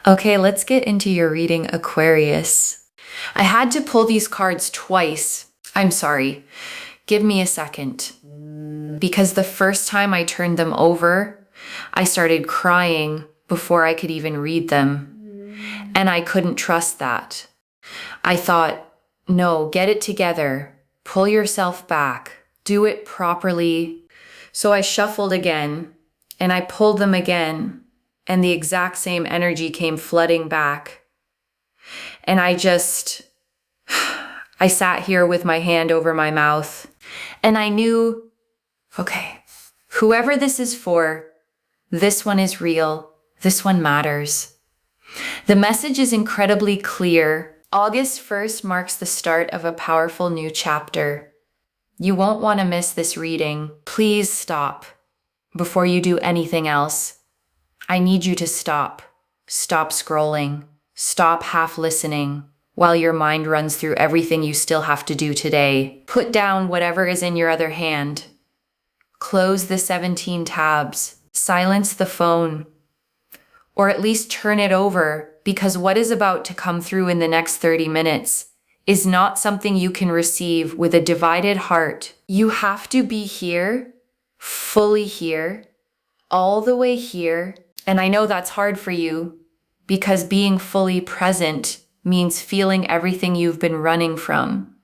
Okay, let's get into your reading, Aquarius. I had to pull these cards twice. I'm sorry. Give me a second. Because the first time I turned them over, I started crying before I could even read them. And I couldn't trust that. I thought, no, get it together. Pull yourself back. Do it properly. So I shuffled again, and I pulled them again, and the exact same energy came flooding back. And I sat here with my hand over my mouth, and I knew, okay, whoever this is for, this one is real. This one matters. The message is incredibly clear. August 1st marks the start of a powerful new chapter. You won't want to miss this reading. Please stop before you do anything else. I need you to stop. Stop scrolling. Stop half listening while your mind runs through everything you still have to do today. Put down whatever is in your other hand. Close the 17 tabs. Silence the phone. Or at least turn it over, because what is about to come through in the next 30 minutes is not something you can receive with a divided heart. You have to be here, fully here, all the way here. And I know that's hard for you, because being fully present means feeling everything you've been running from.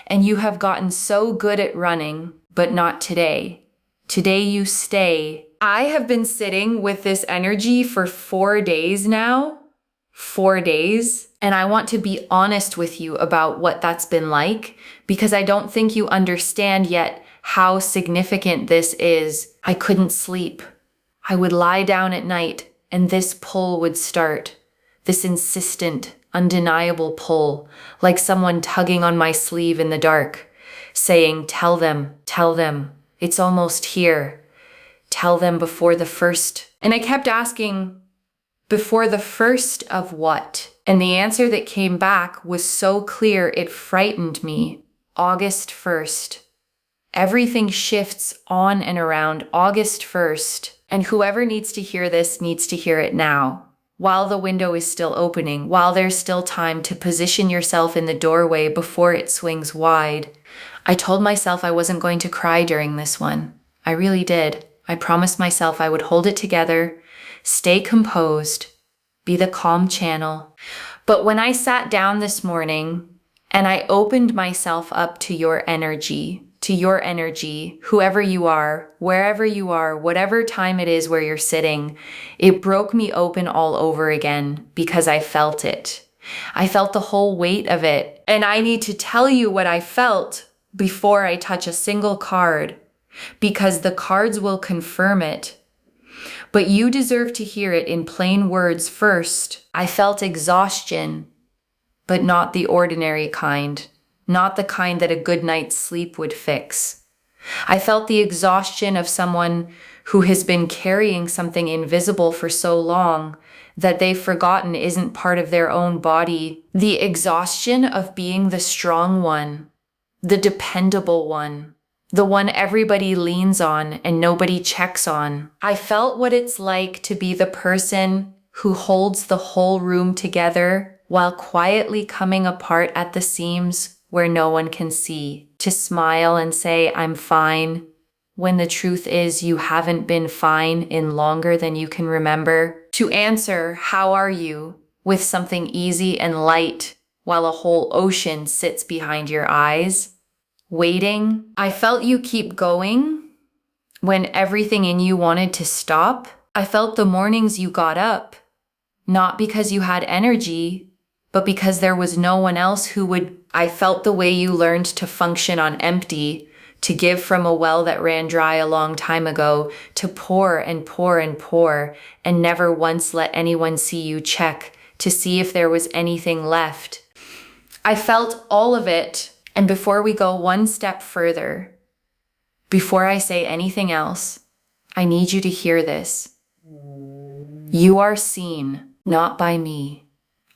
And you have gotten so good at running, but not today. Today you stay. I have been sitting with this energy for 4 days now. 4 days. And I want to be honest with you about what that's been like, because I don't think you understand yet how significant this is. I couldn't sleep. I would lie down at night and this pull would start. This insistent, undeniable pull, like someone tugging on my sleeve in the dark, saying, tell them, it's almost here. Tell them before the first. And I kept asking, before the first of what? And the answer that came back was so clear it frightened me. August 1st. Everything shifts on and around August 1st. And whoever needs to hear this needs to hear it now. While the window is still opening, while there's still time to position yourself in the doorway before it swings wide. I told myself I wasn't going to cry during this one. I really did. I promised myself I would hold it together, stay composed, be the calm channel. But when I sat down this morning and I opened myself up to your energy, whoever you are, wherever you are, whatever time it is where you're sitting, it broke me open all over again because I felt it. I felt the whole weight of it. And I need to tell you what I felt before I touch a single card, because the cards will confirm it. But you deserve to hear it in plain words first. I felt exhaustion, but not the ordinary kind. Not the kind that a good night's sleep would fix. I felt the exhaustion of someone who has been carrying something invisible for so long that they've forgotten isn't part of their own body. The exhaustion of being the strong one, the dependable one, the one everybody leans on and nobody checks on. I felt what it's like to be the person who holds the whole room together while quietly coming apart at the seams where no one can see. To smile and say, I'm fine, when the truth is you haven't been fine in longer than you can remember. To answer, how are you, with something easy and light while a whole ocean sits behind your eyes. Waiting. I felt you keep going when everything in you wanted to stop. I felt the mornings you got up, not because you had energy, but because there was no one else who would. I felt the way you learned to function on empty, to give from a well that ran dry a long time ago, to pour and pour and pour, and never once let anyone see you check to see if there was anything left. I felt all of it. And before we go one step further, before I say anything else, I need you to hear this. You are seen, not by me.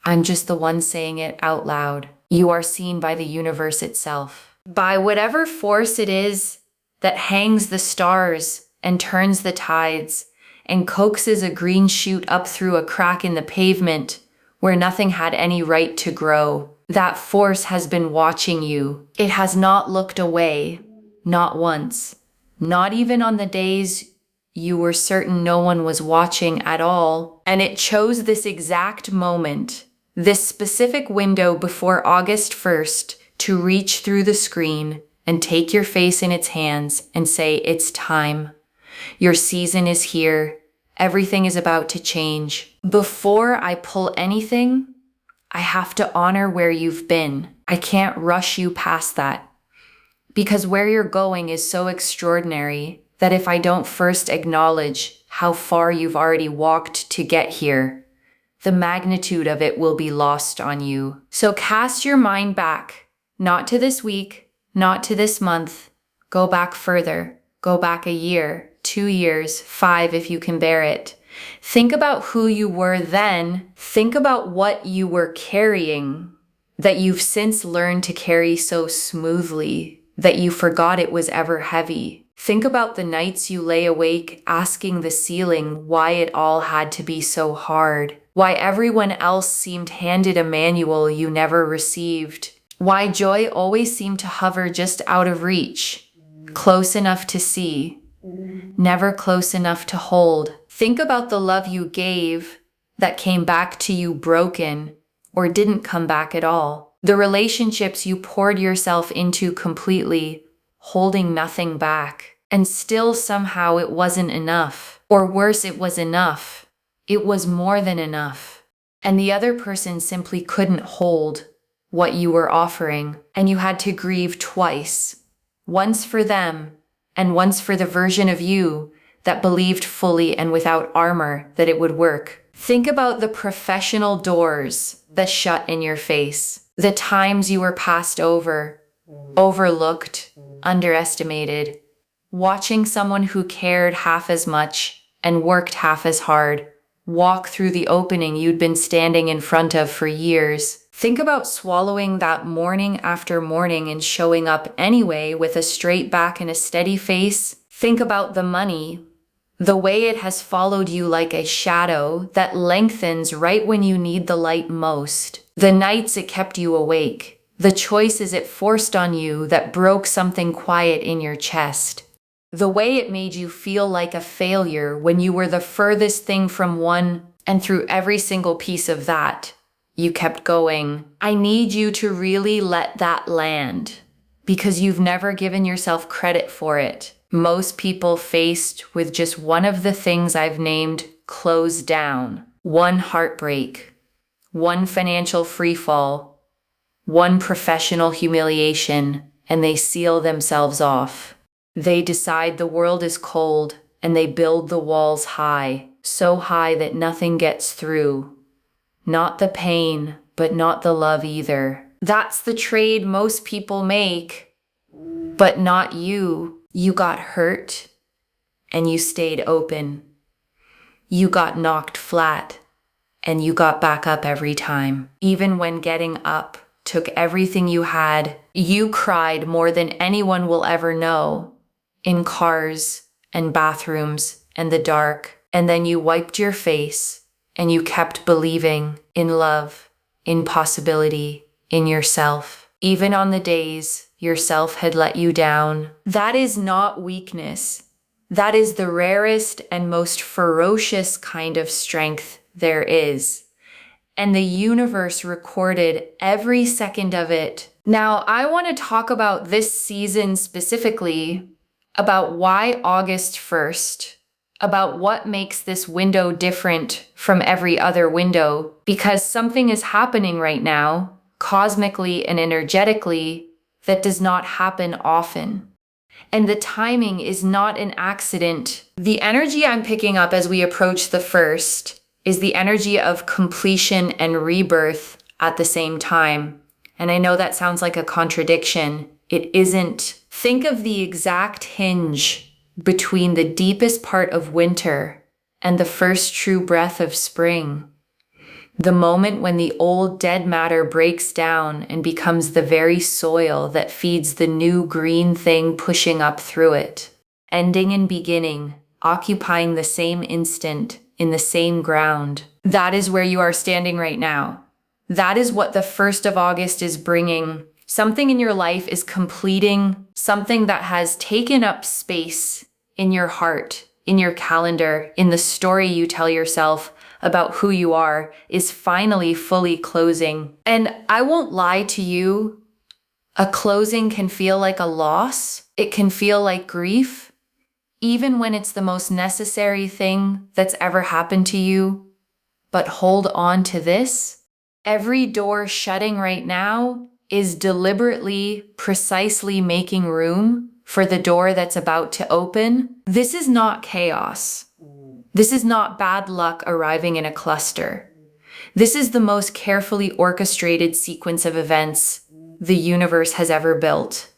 I'm just the one saying it out loud. You are seen by the universe itself. By whatever force it is that hangs the stars and turns the tides and coaxes a green shoot up through a crack in the pavement where nothing had any right to grow. That force has been watching you. It has not looked away, not once, not even on the days you were certain no one was watching at all. And it chose this exact moment, this specific window before August 1st, to reach through the screen and take your face in its hands and say, it's time. Your season is here. Everything is about to change. Before I pull anything, I have to honor where you've been. I can't rush you past that. Because where you're going is so extraordinary that if I don't first acknowledge how far you've already walked to get here, the magnitude of it will be lost on you. So cast your mind back, not to this week, not to this month. Go back further. Go back a year, 2 years, 5 if you can bear it. Think about who you were then. Think about what you were carrying that you've since learned to carry so smoothly that you forgot it was ever heavy. Think about the nights you lay awake asking the ceiling why it all had to be so hard, why everyone else seemed handed a manual you never received, why joy always seemed to hover just out of reach, close enough to see, never close enough to hold. Think about the love you gave that came back to you broken or didn't come back at all. The relationships you poured yourself into completely, holding nothing back. And still somehow it wasn't enough. Or worse, it was enough. It was more than enough. And the other person simply couldn't hold what you were offering. And you had to grieve twice. Once for them, and once for the version of you that believed fully and without armor that it would work. Think about the professional doors that shut in your face. The times you were passed over, overlooked, underestimated. Watching someone who cared half as much and worked half as hard walk through the opening you'd been standing in front of for years. Think about swallowing that morning after morning and showing up anyway with a straight back and a steady face. Think about the money, the way it has followed you like a shadow that lengthens right when you need the light most. The nights it kept you awake, the choices it forced on you that broke something quiet in your chest. The way it made you feel like a failure when you were the furthest thing from one, and through every single piece of that, you kept going. I need you to really let that land, because you've never given yourself credit for it. Most people faced with just one of the things I've named close down, one heartbreak, one financial freefall, one professional humiliation, and they seal themselves off. They decide the world is cold and they build the walls high, so high that nothing gets through. Not the pain, but not the love either. That's the trade most people make, but not you. You got hurt and you stayed open. You got knocked flat and you got back up every time. Even when getting up took everything you had, you cried more than anyone will ever know. In cars and bathrooms and the dark. And then you wiped your face and you kept believing in love, in possibility, in yourself. Even on the days yourself had let you down. That is not weakness. That is the rarest and most ferocious kind of strength there is. And the universe recorded every second of it. Now, I want to talk about this season specifically, about why August 1st, about what makes this window different from every other window, because something is happening right now, cosmically and energetically, that does not happen often. And the timing is not an accident. The energy I'm picking up as we approach the 1st is the energy of completion and rebirth at the same time. And I know that sounds like a contradiction. It isn't. Think of the exact hinge between the deepest part of winter and the first true breath of spring. The moment when the old dead matter breaks down and becomes the very soil that feeds the new green thing pushing up through it. Ending and beginning, occupying the same instant in the same ground. That is where you are standing right now. That is what the 1st of August is bringing. Something in your life is completing something that has taken up space in your heart, in your calendar, in the story you tell yourself about who you are is finally fully closing. And I won't lie to you, a closing can feel like a loss. It can feel like grief, even when it's the most necessary thing that's ever happened to you. But hold on to this. Every door shutting right now is deliberately, precisely making room for the door that's about to open. This is not chaos. This is not bad luck arriving in a cluster. This is the most carefully orchestrated sequence of events the universe has ever built.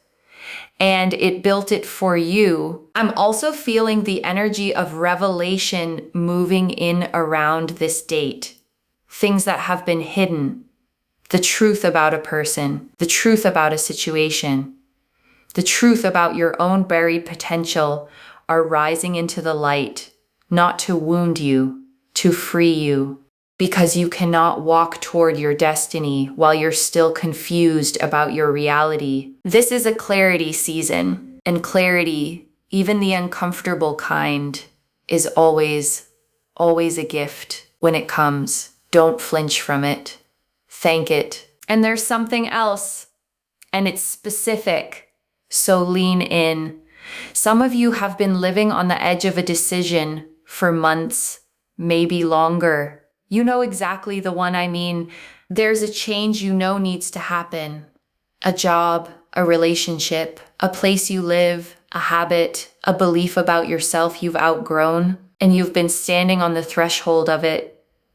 And it built it for you. I'm also feeling the energy of revelation moving in around this date. Things that have been hidden. The truth about a person, the truth about a situation, the truth about your own buried potential are rising into the light, not to wound you, to free you, because you cannot walk toward your destiny while you're still confused about your reality. This is a clarity season, and clarity, even the uncomfortable kind, is always a gift when it comes. Don't flinch from it. Thank it. And there's something else, and it's specific, so lean in. Some of you have been living on the edge of a decision for months, maybe longer. You know exactly the one I mean. There's a change you know needs to happen. A job, a relationship, a place you live, a habit, a belief about yourself you've outgrown, and you've been standing on the threshold of it,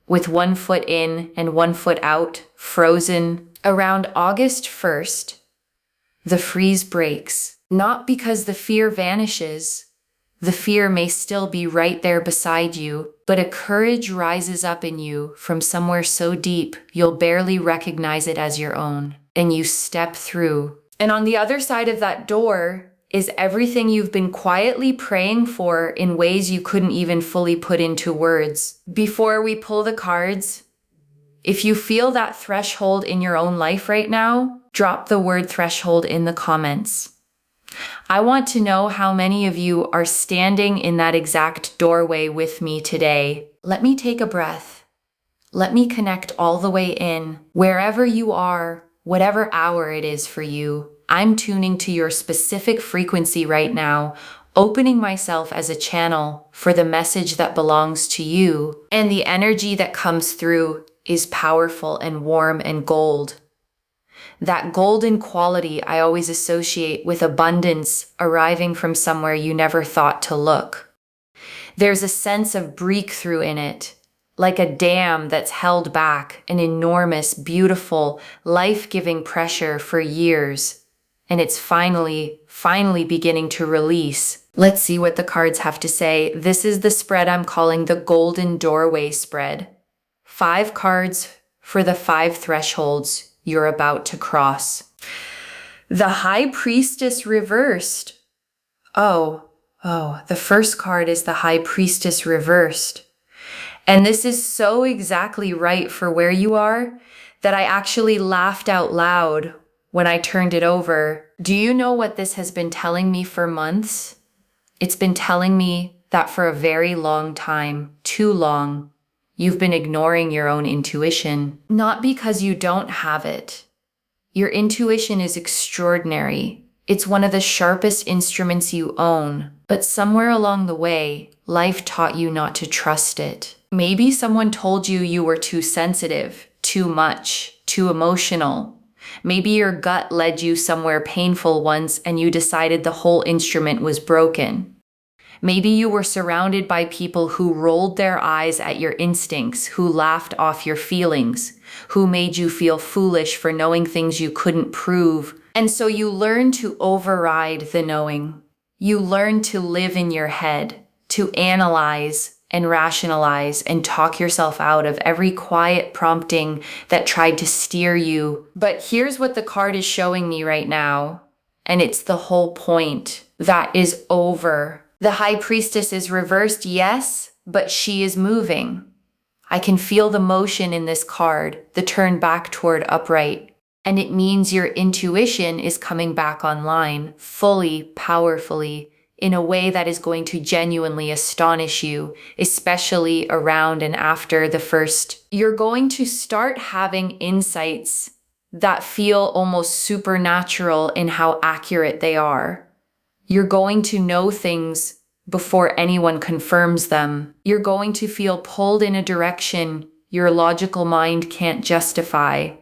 with one foot in and one foot out, frozen. Around August 1st, the freeze breaks. Not because the fear vanishes. The fear may still be right there beside you, but a courage rises up in you from somewhere so deep you'll barely recognize it as your own. And you step through. And on the other side of that door is everything you've been quietly praying for in ways you couldn't even fully put into words. Before we pull the cards, if you feel that threshold in your own life right now, drop the word threshold in the comments. I want to know how many of you are standing in that exact doorway with me today. Let me take a breath. Let me connect all the way in. Wherever you are, whatever hour it is for you, I'm tuning to your specific frequency right now, opening myself as a channel for the message that belongs to you. And the energy that comes through is powerful and warm and gold. That golden quality I always associate with abundance arriving from somewhere you never thought to look. There's a sense of breakthrough in it, like a dam that's held back an enormous, beautiful, life-giving pressure for years. And it's finally beginning to release. Let's see what the cards have to say. This is the spread I'm calling the Golden Doorway spread. 5 cards for the 5 thresholds you're about to cross. The High Priestess reversed. Oh, the first card is the High Priestess reversed. And this is so exactly right for where you are that I actually laughed out loud when I turned it over. Do you know what this has been telling me for months? It's been telling me that for a very long time, too long, you've been ignoring your own intuition. Not because you don't have it. Your intuition is extraordinary. It's one of the sharpest instruments you own. But somewhere along the way, life taught you not to trust it. Maybe someone told you you were too sensitive, too much, too emotional. Maybe your gut led you somewhere painful once and you decided the whole instrument was broken. Maybe you were surrounded by people who rolled their eyes at your instincts, who laughed off your feelings, who made you feel foolish for knowing things you couldn't prove. And so you learned to override the knowing. You learned to live in your head, to analyze and rationalize and talk yourself out of every quiet prompting that tried to steer you. But here's what the card is showing me right now, and it's the whole point. That is over. The High Priestess is reversed, yes, but she is moving. I can feel the motion in this card, the turn back toward upright. And it means your intuition is coming back online, fully, powerfully, in a way that is going to genuinely astonish you, especially around and after the first. You're going to start having insights that feel almost supernatural in how accurate they are. You're going to know things before anyone confirms them. You're going to feel pulled in a direction your logical mind can't justify.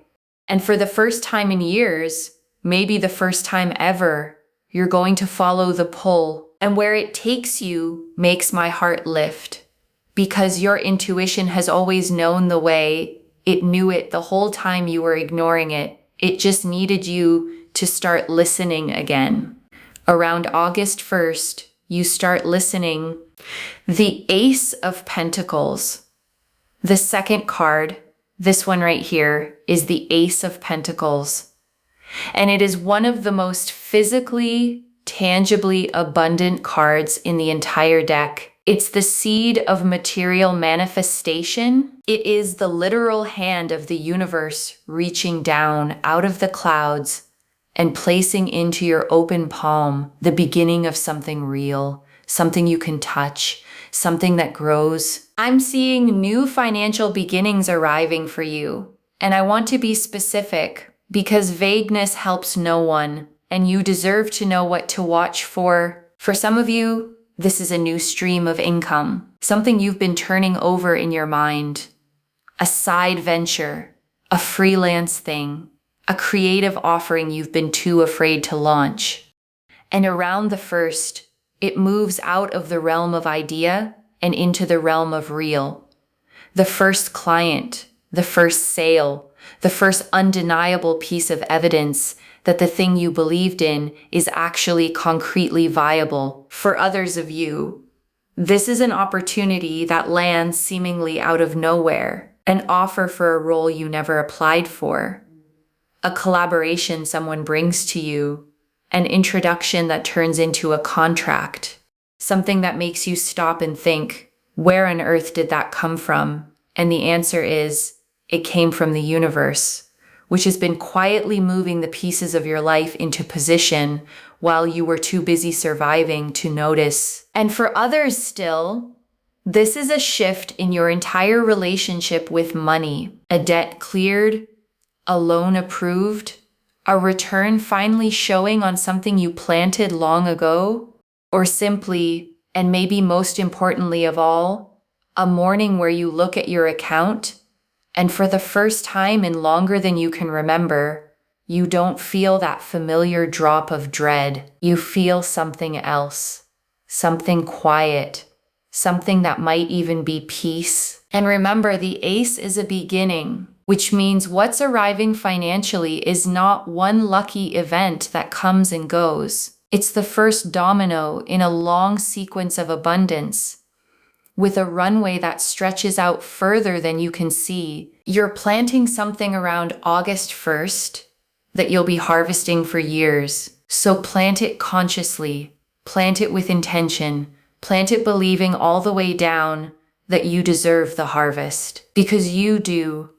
And for the first time in years, maybe the first time ever, you're going to follow the pull. And where it takes you makes my heart lift. Because your intuition has always known the way. It knew it the whole time you were ignoring it. It just needed you to start listening again. Around August 1st, you start listening. The Ace of Pentacles. The second card, this one right here, is the Ace of Pentacles. And it is one of the most physically, tangibly abundant cards in the entire deck. It's the seed of material manifestation. It is the literal hand of the universe reaching down out of the clouds and placing into your open palm the beginning of something real, something you can touch, something that grows. I'm seeing new financial beginnings arriving for you. And I want to be specific because vagueness helps no one, and you deserve to know what to watch for. For some of you, this is a new stream of income, something you've been turning over in your mind, a side venture, a freelance thing, a creative offering you've been too afraid to launch. And around the first, it moves out of the realm of idea and into the realm of real. The first client, the first sale, the first undeniable piece of evidence that the thing you believed in is actually concretely viable. For others of you, this is an opportunity that lands seemingly out of nowhere, an offer for a role you never applied for, a collaboration someone brings to you, an introduction that turns into a contract, something that makes you stop and think, where on earth did that come from? And the answer is, it came from the universe, which has been quietly moving the pieces of your life into position while you were too busy surviving to notice. And for others still, this is a shift in your entire relationship with money, a debt cleared, a loan approved, a return finally showing on something you planted long ago, or simply, and maybe most importantly of all, a morning where you look at your account and for the first time in longer than you can remember, you don't feel that familiar drop of dread. You feel something else, something quiet, something that might even be peace. And remember, the Ace is a beginning, which means what's arriving financially is not one lucky event that comes and goes. It's the first domino in a long sequence of abundance, with a runway that stretches out further than you can see. You're planting something around August 1st that you'll be harvesting for years. So plant it consciously, plant it with intention, plant it believing all the way down that you deserve the harvest, because you do.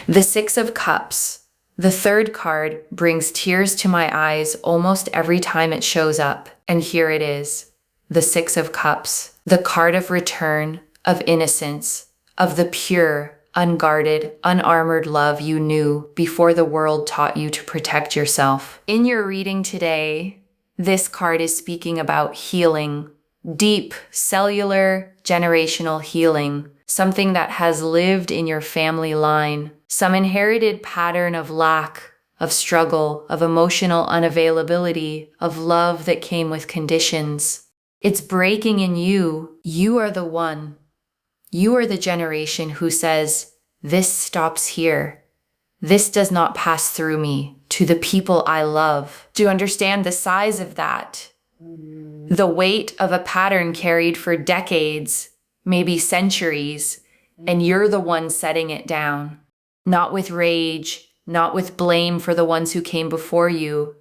The Six of Cups, the third card, brings tears to my eyes almost every time it shows up. And here it is, the Six of Cups, the card of return, of innocence, of the pure, unguarded, unarmored love you knew before the world taught you to protect yourself. In your reading today, this card is speaking about healing, deep, cellular, generational healing, something that has lived in your family line, some inherited pattern of lack, of struggle, of emotional unavailability, of love that came with conditions. It's breaking in you. You are the one. You are the generation who says, this stops here. This does not pass through me to the people I love. Do you understand the size of that? The weight of a pattern carried for decades, maybe centuries, and you're the one setting it down. Not with rage, not with blame for the ones who came before you,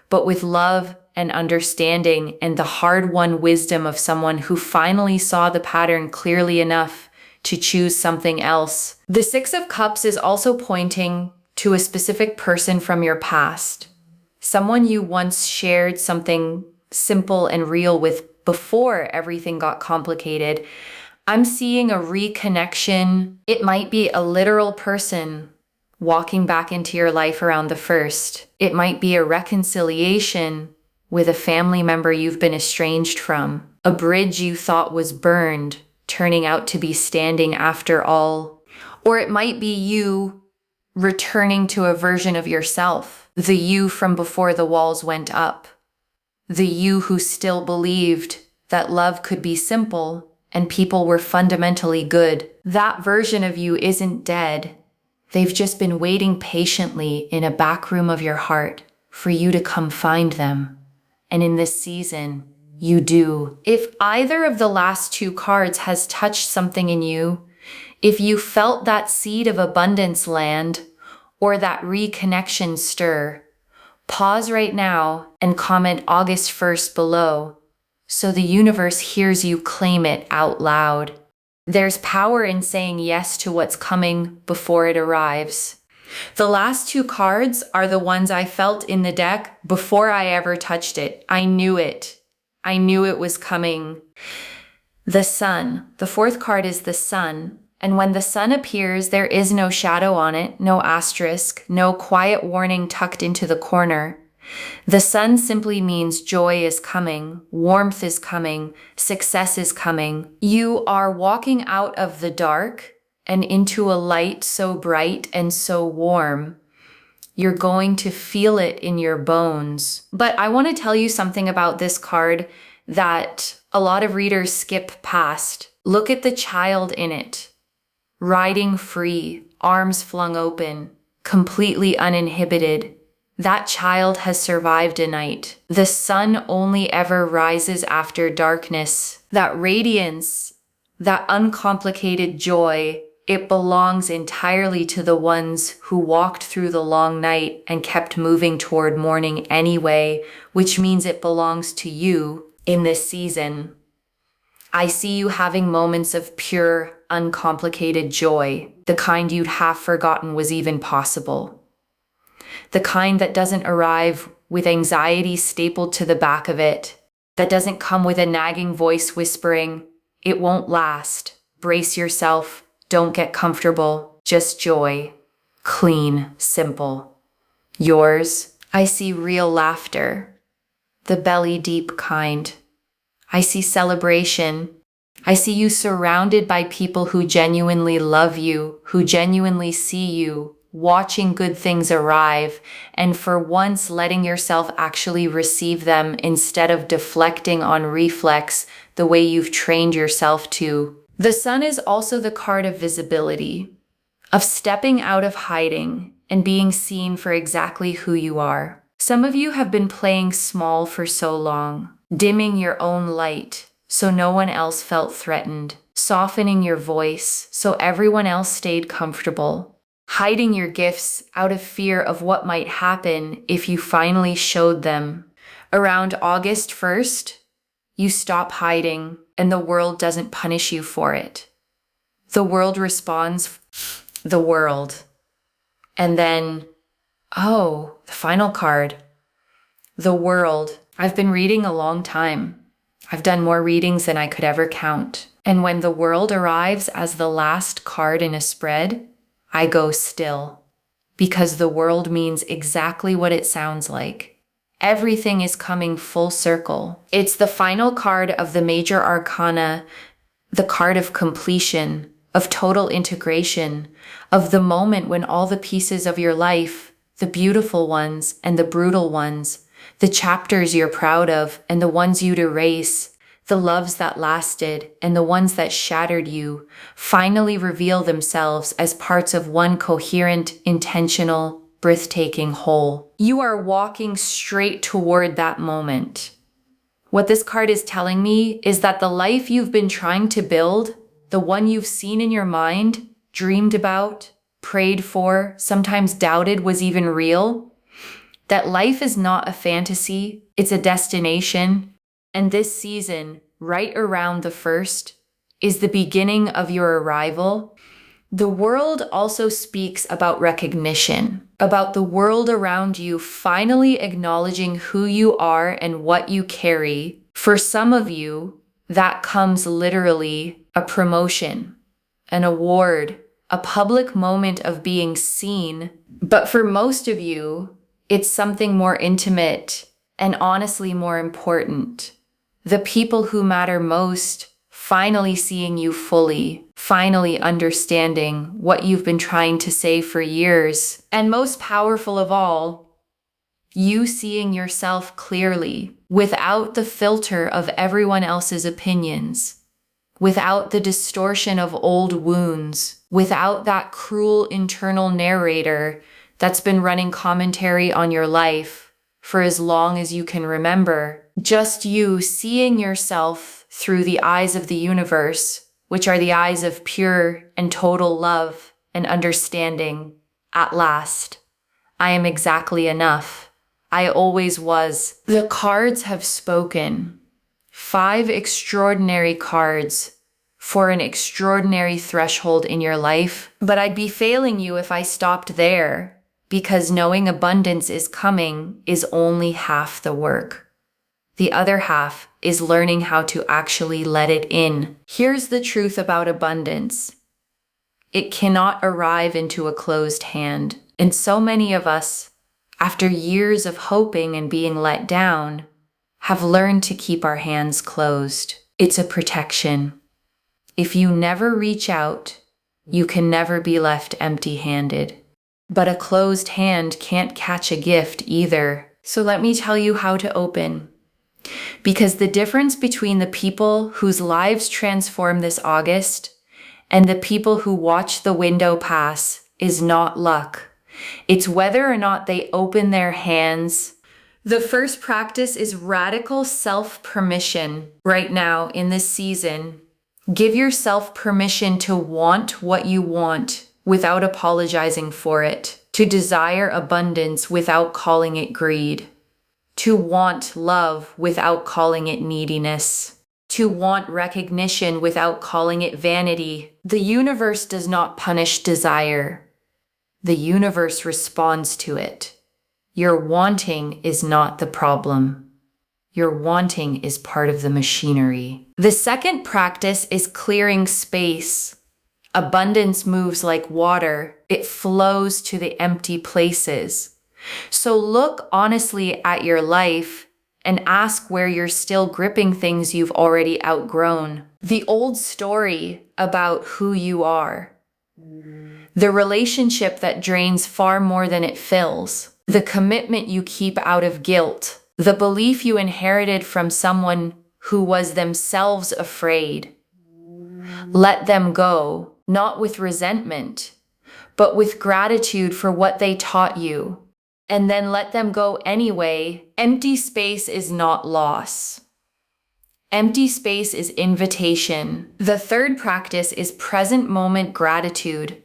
but with love and understanding and the hard-won wisdom of someone who finally saw the pattern clearly enough to choose something else. The Six of Cups is also pointing to a specific person from your past, someone you once shared something simple and real with before everything got complicated. I'm seeing a reconnection. It might be a literal person walking back into your life around the first. It might be a reconciliation with a family member you've been estranged from, a bridge you thought was burned, turning out to be standing after all. Or it might be you returning to a version of yourself, the you from before the walls went up, the you who still believed that love could be simple and people were fundamentally good. That version of you isn't dead. They've just been waiting patiently in a back room of your heart for you to come find them. And in this season, you do. If either of the last two cards has touched something in you, if you felt that seed of abundance land or that reconnection stir, pause right now and comment August 1st below so the universe hears you claim it out loud. There's power in saying yes to what's coming before it arrives. The last two cards are the ones I felt in the deck before I ever touched it. I knew it. I knew it was coming. The Sun. The fourth card is the Sun. And when the sun appears, there is no shadow on it, no asterisk, no quiet warning tucked into the corner. The sun simply means joy is coming, warmth is coming, success is coming. You are walking out of the dark and into a light so bright and so warm. You're going to feel it in your bones. But I want to tell you something about this card that a lot of readers skip past. Look at the child in it. Riding free, arms flung open, completely uninhibited. That child has survived a night. The sun only ever rises after darkness. That radiance, that uncomplicated joy, it belongs entirely to the ones who walked through the long night and kept moving toward morning anyway, which means it belongs to you in this season. I see you having moments of pure, uncomplicated joy, the kind you'd half forgotten was even possible. The kind that doesn't arrive with anxiety stapled to the back of it, that doesn't come with a nagging voice whispering, "It won't last. Brace yourself. Don't get comfortable." Just joy. Clean, simple. Yours, I see real laughter, the belly deep kind. I see celebration. I see you surrounded by people who genuinely love you, who genuinely see you, watching good things arrive, and for once letting yourself actually receive them instead of deflecting on reflex the way you've trained yourself to. The sun is also the card of visibility, of stepping out of hiding and being seen for exactly who you are. Some of you have been playing small for so long, dimming your own light so no one else felt threatened, softening your voice so everyone else stayed comfortable, hiding your gifts out of fear of what might happen if you finally showed them. Around August 1st, you stop hiding and the world doesn't punish you for it. The world responds, the world. And then, oh, the final card, the world. I've been reading a long time. I've done more readings than I could ever count. And when the world arrives as the last card in a spread, I go still. Because the world means exactly what it sounds like. Everything is coming full circle. It's the final card of the major arcana, the card of completion, of total integration, of the moment when all the pieces of your life, the beautiful ones and the brutal ones, the chapters you're proud of and the ones you'd erase, the loves that lasted and the ones that shattered you, finally reveal themselves as parts of one coherent, intentional, breathtaking whole. You are walking straight toward that moment. What this card is telling me is that the life you've been trying to build, the one you've seen in your mind, dreamed about, prayed for, sometimes doubted was even real, that life is not a fantasy, it's a destination. And this season, right around the 1st, is the beginning of your arrival. The world also speaks about recognition, about the world around you finally acknowledging who you are and what you carry. For some of you, that comes literally a promotion, an award, a public moment of being seen. But for most of you, it's something more intimate and honestly more important. The people who matter most finally seeing you fully, finally understanding what you've been trying to say for years. And most powerful of all, you seeing yourself clearly, without the filter of everyone else's opinions, without the distortion of old wounds, without that cruel internal narrator that's been running commentary on your life for as long as you can remember. Just you seeing yourself through the eyes of the universe, which are the eyes of pure and total love and understanding. At last, I am exactly enough. I always was. The cards have spoken. 5 extraordinary cards for an extraordinary threshold in your life. But I'd be failing you if I stopped there, because knowing abundance is coming is only half the work. The other half is learning how to actually let it in. Here's the truth about abundance. It cannot arrive into a closed hand. And so many of us, after years of hoping and being let down, have learned to keep our hands closed. It's a protection. If you never reach out, you can never be left empty-handed. But a closed hand can't catch a gift either. So let me tell you how to open. Because the difference between the people whose lives transform this August and the people who watch the window pass is not luck. It's whether or not they open their hands. The first practice is radical self-permission. Right now, in this season, give yourself permission to want what you want without apologizing for it, to desire abundance without calling it greed, to want love without calling it neediness, to want recognition without calling it vanity. The universe does not punish desire. The universe responds to it. Your wanting is not the problem. Your wanting is part of the machinery. The second practice is clearing space. Abundance moves like water. It flows to the empty places. So look honestly at your life and ask where you're still gripping things you've already outgrown. The old story about who you are. The relationship that drains far more than it fills. The commitment you keep out of guilt. The belief you inherited from someone who was themselves afraid. Let them go, not with resentment, but with gratitude for what they taught you. And then let them go anyway. Empty space is not loss. Empty space is invitation. The third practice is present moment gratitude.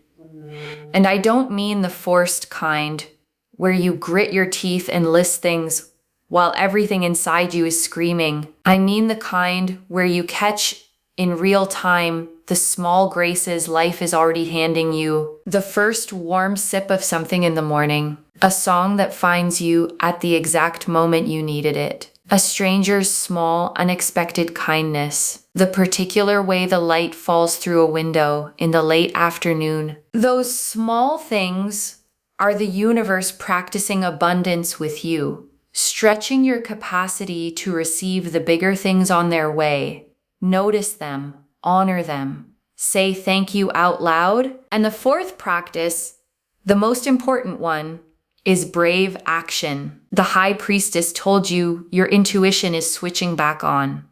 And I don't mean the forced kind, where you grit your teeth and list things while everything inside you is screaming. I mean the kind where you catch in real time the small graces life is already handing you. The first warm sip of something in the morning. A song that finds you at the exact moment you needed it. A stranger's small, unexpected kindness. The particular way the light falls through a window in the late afternoon. Those small things are the universe practicing abundance with you, stretching your capacity to receive the bigger things on their way. Notice them, honor them, say thank you out loud. And the fourth practice, the most important one, is brave action. The high priestess told you your intuition is switching back on.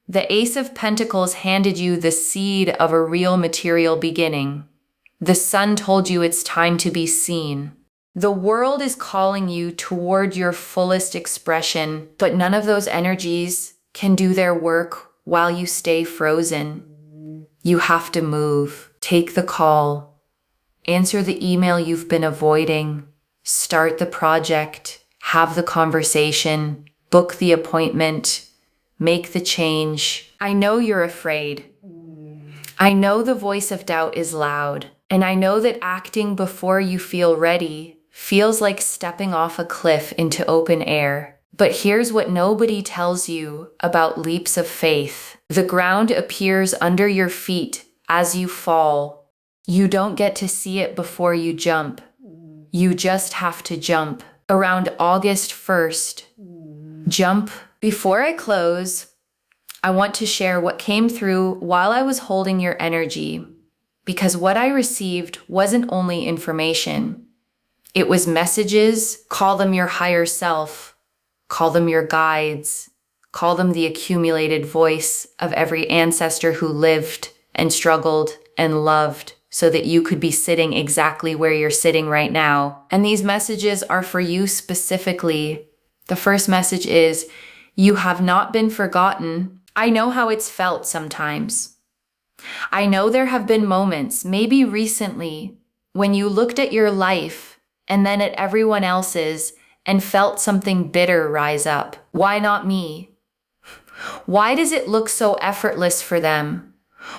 The Ace of Pentacles handed you the seed of a real material beginning. The sun told you it's time to be seen. The world is calling you toward your fullest expression, but none of those energies can do their work while you stay frozen. You have to move. Take the call. Answer the email you've been avoiding. Start the project. have the conversation, book the appointment, make the change. I know you're afraid. I know the voice of doubt is loud, and I know that acting before you feel ready feels like stepping off a cliff into open air. But here's what nobody tells you about leaps of faith. The ground appears under your feet as you fall. You don't get to see it before you jump. You just have to jump. Around August 1st, jump. Before I close, I want to share what came through while I was holding your energy, because what I received wasn't only information. It was messages. Call them your higher self. Call them your guides. Call them the accumulated voice of every ancestor who lived and struggled and loved so that you could be sitting exactly where you're sitting right now. And these messages are for you specifically. The first message is, you have not been forgotten. I know how it's felt sometimes. I know there have been moments, maybe recently, when you looked at your life and then at everyone else's and felt something bitter rise up. Why not me? Why does it look so effortless for them?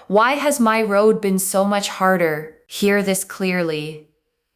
Why has my road been so much harder? Hear this clearly.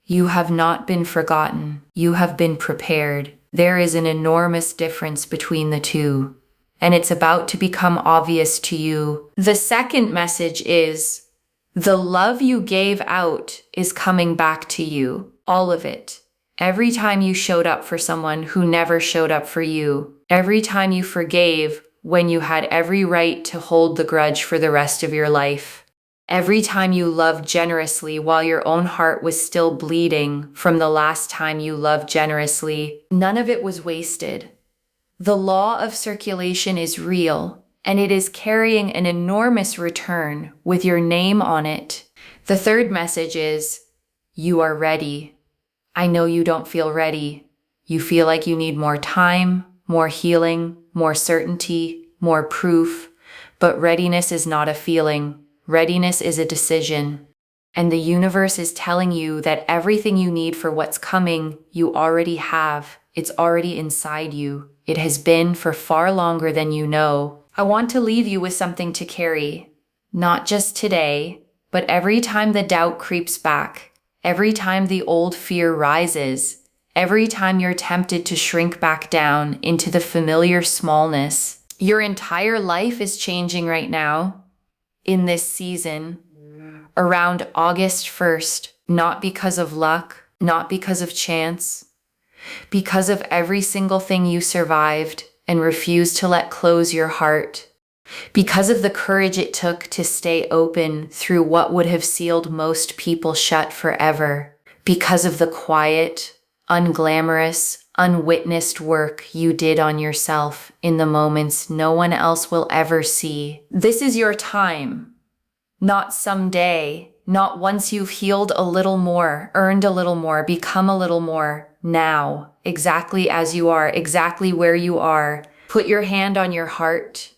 You have not been forgotten. You have been prepared. There is an enormous difference between the two, and it's about to become obvious to you. The second message is, the love you gave out is coming back to you. All of it. Every time you showed up for someone who never showed up for you. Every time you forgave when you had every right to hold the grudge for the rest of your life. Every time you loved generously while your own heart was still bleeding from the last time you loved generously. None of it was wasted. The law of circulation is real, and it is carrying an enormous return with your name on it. The third message is, you are ready. I know you don't feel ready. You feel like you need more time, more healing, more certainty, more proof. But readiness is not a feeling. Readiness is a decision. And the universe is telling you that everything you need for what's coming, you already have. It's already inside you. It has been for far longer than you know. I want to leave you with something to carry. Not just today, but every time the doubt creeps back, every time the old fear rises, every time you're tempted to shrink back down into the familiar smallness. Your entire life is changing right now. In this season, around August 1st, not because of luck, not because of chance, because of every single thing you survived and refused to let close your heart, because of the courage it took to stay open through what would have sealed most people shut forever, because of the quiet, unglamorous, unwitnessed work you did on yourself in the moments no one else will ever see. This is your time. Not someday, not once you've healed a little more, earned a little more, become a little more. Now, exactly as you are, exactly where you are. Put your hand on your heart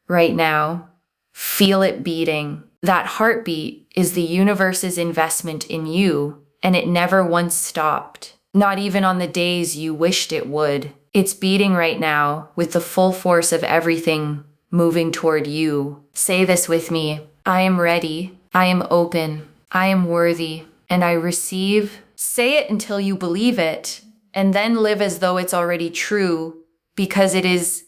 right now. Feel it beating. That heartbeat is the universe's investment in you, and it never once stopped. Not even on the days you wished it would. It's beating right now with the full force of everything moving toward you. Say this with me. I am ready. I am open. I am worthy. And I receive. Say it until you believe it, and then live as though it's already true, because it is.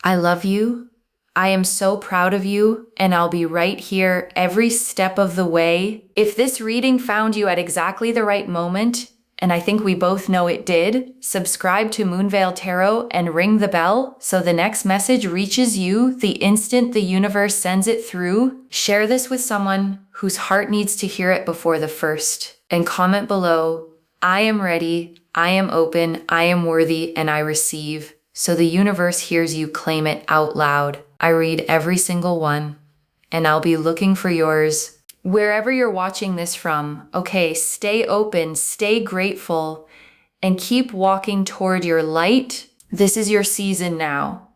I love you. I am so proud of you, and I'll be right here every step of the way. If this reading found you at exactly the right moment, and I think we both know it did, subscribe to Moonveil Tarot and ring the bell so the next message reaches you the instant the universe sends it through. Share this with someone whose heart needs to hear it before the first. And comment below, I am ready, I am open, I am worthy, and I receive. So the universe hears you claim it out loud. I read every single one, and I'll be looking for yours. Wherever you're watching this from, okay, stay open, stay grateful, and keep walking toward your light. This is your season now,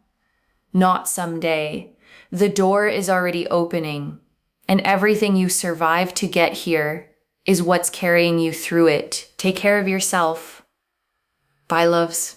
not someday. The door is already opening, and everything you survived to get here is what's carrying you through it. Take care of yourself. Bye, loves.